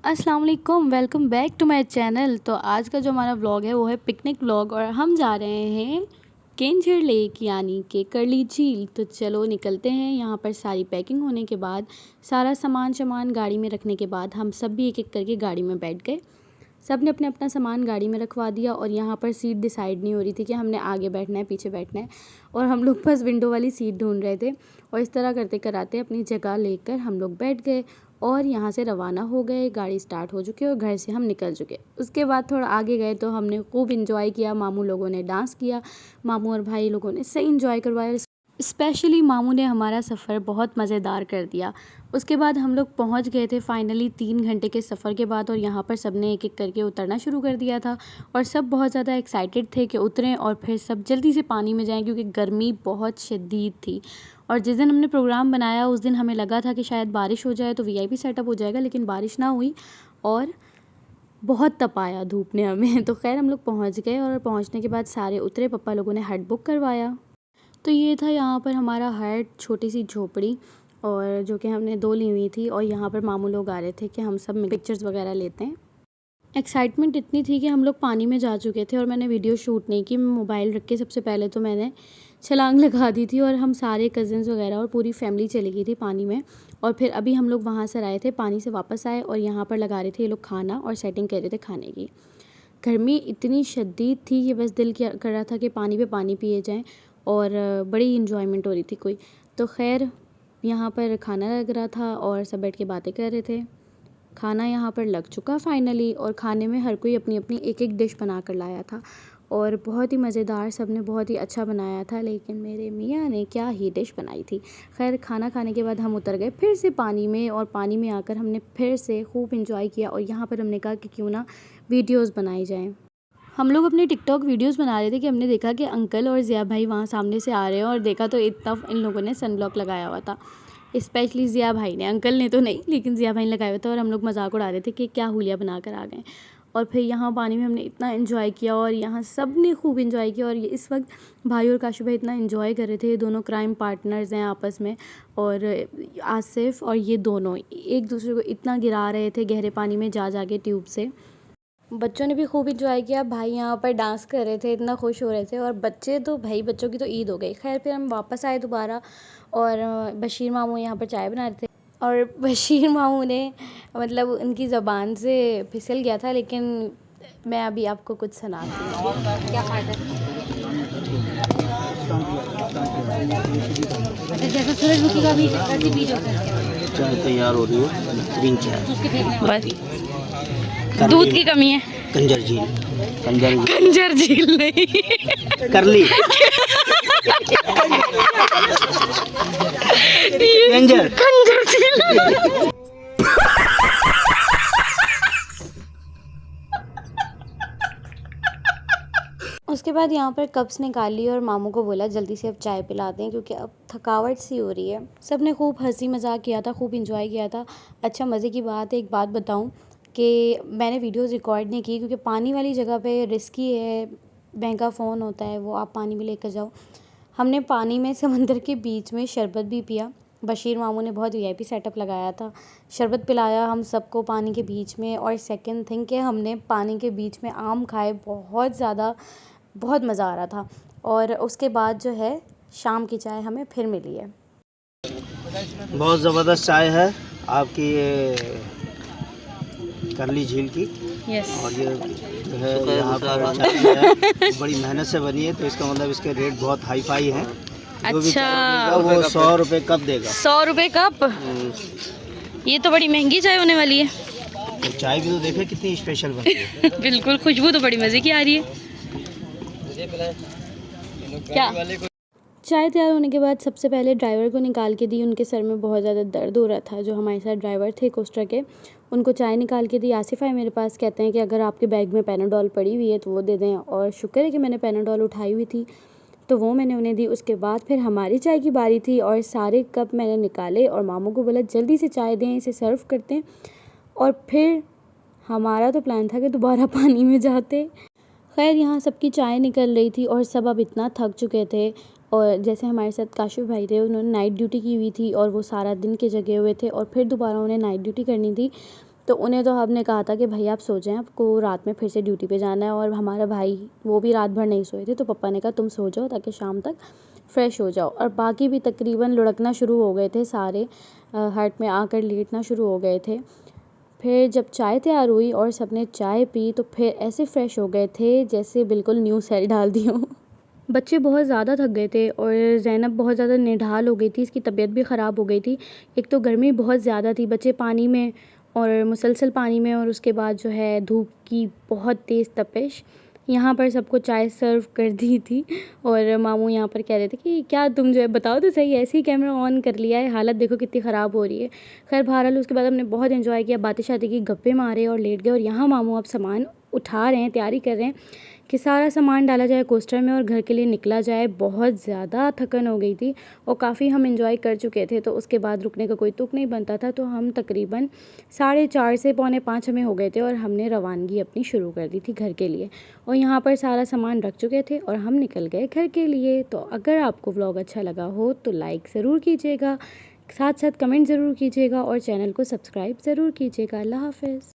अस्सलाम वालेकुम, welcome back to my channel. तो आज का जो हमारा व्लॉग है वो है पिकनिक व्लॉग और हम जा रहे हैं केंझर लेक यानी कि करली झील। तो चलो निकलते हैं। यहाँ पर सारी पैकिंग होने के बाद, सारा सामान गाड़ी में रखने के बाद हम सब भी एक एक करके गाड़ी में बैठ गए। सब ने अपना अपना सामान गाड़ी में रखवा दिया और यहाँ पर सीट डिसाइड नहीं हो रही थी कि हमने आगे बैठना है पीछे बैठना है, और हम लोग बस विंडो वाली सीट ढूंढ रहे थे। और इस तरह करते कराते अपनी जगह लेकर हम लोग बैठ गए और यहाँ से रवाना हो गए। गाड़ी स्टार्ट हो चुकी और घर से हम निकल चुके। उसके बाद थोड़ा आगे गए तो हमने खूब इंजॉय किया। मामू लोगों ने डांस किया, मामू और भाई लोगों ने सही इंजॉय करवाया। स्पेशली मामू ने हमारा सफ़र बहुत मज़ेदार कर दिया। उसके बाद हम लोग पहुंच गए थे फाइनली 3 घंटे के सफ़र के बाद, और यहाँ पर सब ने एक एक करके उतरना शुरू कर दिया था और सब बहुत ज़्यादा एक्साइटेड थे कि उतरें और फिर सब जल्दी से पानी में जाएं क्योंकि गर्मी बहुत शदीद थी। और जिस दिन हमने प्रोग्राम बनाया उस दिन हमें लगा था कि शायद बारिश हो जाए तो वीआईपी सेटअप हो जाएगा, लेकिन बारिश ना हुई और बहुत तपाया धूप ने हमें। तो खैर हम लोग पहुँच गए और पहुँचने के बाद सारे उतरे। पप्पा लोगों ने हट बुक करवाया। तो ये था यहाँ पर हमारा हट, छोटी सी झोपड़ी, और जो कि हमने 2 ली हुई थी। और यहाँ पर मामू लोग आ रहे थे कि हम सब पिक्चर्स वगैरह लेते हैं। एक्साइटमेंट इतनी थी कि हम लोग पानी में जा चुके थे और मैंने वीडियो शूट नहीं की। मैं मोबाइल रख के सबसे पहले तो मैंने छलांग लगा दी थी और हम सारे कज़िन्स वगैरह और पूरी फैमिली चली गई थी पानी में। और फिर अभी हम लोग वहाँ से आए थे, पानी से वापस आए और यहाँ पर लगा रहे थे ये लोग खाना और सेटिंग कर रहे थे खाने की। गर्मी इतनी शदीद थी कि बस दिल क्या कर रहा था कि पानी पे पानी पिए जाएं, और बड़ी इन्जॉयमेंट हो रही थी कोई। तो खैर यहाँ पर खाना लग रहा था और सब बैठ के बातें कर रहे थे। खाना यहाँ पर लग चुका फाइनली, और खाने में हर कोई अपनी अपनी एक एक डिश बना कर लाया था और बहुत ही मज़ेदार, सब ने बहुत ही अच्छा बनाया था। लेकिन मेरे मियाँ ने क्या ही डिश बनाई थी। खैर खाना खाने के बाद हम उतर गए फिर से पानी में, और पानी में आकर हमने फिर से खूब इंजॉय किया। और यहाँ पर हमने कहा कि क्यों ना वीडियोज़ बनाई जाएँ। हम लोग अपने टिकटॉक वीडियोस बना रहे थे कि हमने देखा कि अंकल और ज़िया भाई वहाँ सामने से आ रहे हैं, और देखा तो इतना इन लोगों ने सनब्लॉक लगाया हुआ था। स्पेशली ज़िया भाई ने, अंकल ने तो नहीं, लेकिन ज़िया भाई ने लगाया हुआ था। और हम लोग मजाक उड़ा रहे थे कि क्या हुलिया बना कर आ गए। और फिर यहाँ पानी में हमने इतना इन्जॉय किया और यहाँ सब ने खूब इन्जॉय किया। और इस वक्त भाई और काशू भाई इतना इन्जॉय कर रहे थे। ये दोनों क्राइम पार्टनर्स हैं आपस में, और आसिफ और ये दोनों एक दूसरे को इतना गिरा रहे थे गहरे पानी में जा के ट्यूब से। बच्चों ने भी खूब इंजॉय किया। भाई यहाँ पर डांस कर रहे थे, इतना खुश हो रहे थे। और बच्चे तो भाई, बच्चों की तो ईद हो गई। खैर फिर हम वापस आए दोबारा, और बशीर मामू यहाँ पर चाय बना रहे थे। और बशीर मामू ने मतलब उनकी ज़बान से फिसल गया था, लेकिन मैं अभी आपको कुछ सुनाती हूँ। क्या फ़ायदा जैसा सूरज उठेगा भी वैसे बीज होता है। चाय तैयार हो रही है, बेहतरीन चाय। बस दूध की कमी है। कंजर झील, कंजर झील नहीं, करली कंजर झील। उसके बाद यहाँ पर कप्स निकाल ली और मामू को बोला जल्दी से अब चाय पिला दें क्योंकि अब थकावट सी हो रही है। सब ने खूब हंसी मजाक किया था, खूब इंजॉय किया था। अच्छा मज़े की बात है, एक बात बताऊँ कि मैंने वीडियोस रिकॉर्ड नहीं की क्योंकि पानी वाली जगह पे रिस्की है, महंगा फ़ोन होता है वो, आप पानी में लेकर जाओ। हमने पानी में समंदर के बीच में शरबत भी पिया। बशीर मामू ने बहुत वीआईपी सेटअप लगाया था, शरबत पिलाया हम सबको पानी के बीच में। और सेकंड थिंग कि हमने पानी के बीच में आम खाए, बहुत ज़्यादा, बहुत मज़ा आ रहा था। और उसके बाद जो है शाम की चाय हमें फिर मिली है। बहुत ज़बरदस्त चाय है आपकी, ये करली झील की। यस। और ये जो है यहाँ पर चाय है बड़ी मेहनत से बनी है, तो इसका मतलब इसके रेट बहुत हाई फाई हैं। अच्छा, वो 100 रुपये कप देगा। 100 रुपये कप? ये तो बड़ी महंगी चाय होने वाली है। तो चाय भी तो देखे कितनी स्पेशल बनती है। बिल्कुल, खुशबू तो बड़ी मज़े की आ रही है। क्या चाय तैयार होने के बाद सबसे पहले ड्राइवर को निकाल के दी। उनके सर में बहुत ज़्यादा दर्द हो रहा था। जो हमारे साथ ड्राइवर थे कोस्टा के, उनको चाय निकाल के दी। आसिफ है मेरे पास, कहते हैं कि अगर आपके बैग में पैनाडोल पड़ी हुई है तो वो दे दें। और शुक्र है कि मैंने पैनाडोल उठाई हुई थी तो वो मैंने उन्हें दी। उसके बाद फिर हमारी चाय की बारी थी और सारे कप मैंने निकाले और मामू को बोला जल्दी से चाय दें, इसे सर्व करते हैं। और फिर हमारा तो प्लान था कि दोबारा पानी में जाते। खैर यहाँ सबकी चाय निकल रही थी और सब अब इतना थक चुके थे। और जैसे हमारे साथ काशिफ भाई थे, उन्होंने नाइट ड्यूटी की हुई थी और वो सारा दिन के जगे हुए थे और फिर दोबारा उन्हें नाइट ड्यूटी करनी थी। तो उन्हें तो हमने कहा था कि भैया आप सो जाएं, आपको रात में फिर से ड्यूटी पे जाना है। और हमारा भाई वो भी रात भर नहीं सोए थे, तो पापा ने कहा तुम सो जाओ ताकि शाम तक फ्रेश हो जाओ। और बाकी भी तकरीबन लुढ़कना शुरू हो गए थे सारे, हट में आकर लेटना शुरू हो गए थे। फिर जब चाय तैयार हुई और सबने चाय पी तो फिर ऐसे फ्रेश हो गए थे जैसे बिल्कुल न्यू सेल डाल दी हो। बच्चे बहुत ज़्यादा थक गए थे और ज़ैनब बहुत ज़्यादा निढाल हो गई थी, इसकी तबीयत भी ख़राब हो गई थी। एक तो गर्मी बहुत ज़्यादा थी, बच्चे पानी में और मुसलसल पानी में, और उसके बाद जो है धूप की बहुत तेज़ तपिश। यहाँ पर सबको चाय सर्व कर दी थी और मामू यहाँ पर कह रहे थे कि क्या तुम जो है बताओ तो सही, ऐसे ही कैमरा ऑन कर लिया है, हालत देखो कितनी ख़राब हो रही है। खैर बहरहाल उसके बाद हमने बहुत एंजॉय किया, बातें शातें की, गप्पे मारे और लेट गए। और यहाँ मामू अब सामान उठा रहे हैं, तैयारी कर रहे हैं कि सारा सामान डाला जाए कोस्टर में और घर के लिए निकला जाए। बहुत ज़्यादा थकन हो गई थी और काफ़ी हम एंजॉय कर चुके थे, तो उसके बाद रुकने का कोई तुक नहीं बनता था। तो हम तकरीबन 4:30 से 4:45 हमें हो गए थे और हमने रवानगी अपनी शुरू कर दी थी घर के लिए। और यहाँ पर सारा सामान रख चुके थे और हम निकल गए घर के लिए। तो अगर आपको व्लॉग अच्छा लगा हो तो लाइक ज़रूर कीजिएगा, साथ साथ कमेंट ज़रूर कीजिएगा और चैनल को सब्सक्राइब ज़रूर कीजिएगा। अल्लाह हाफ़िज़।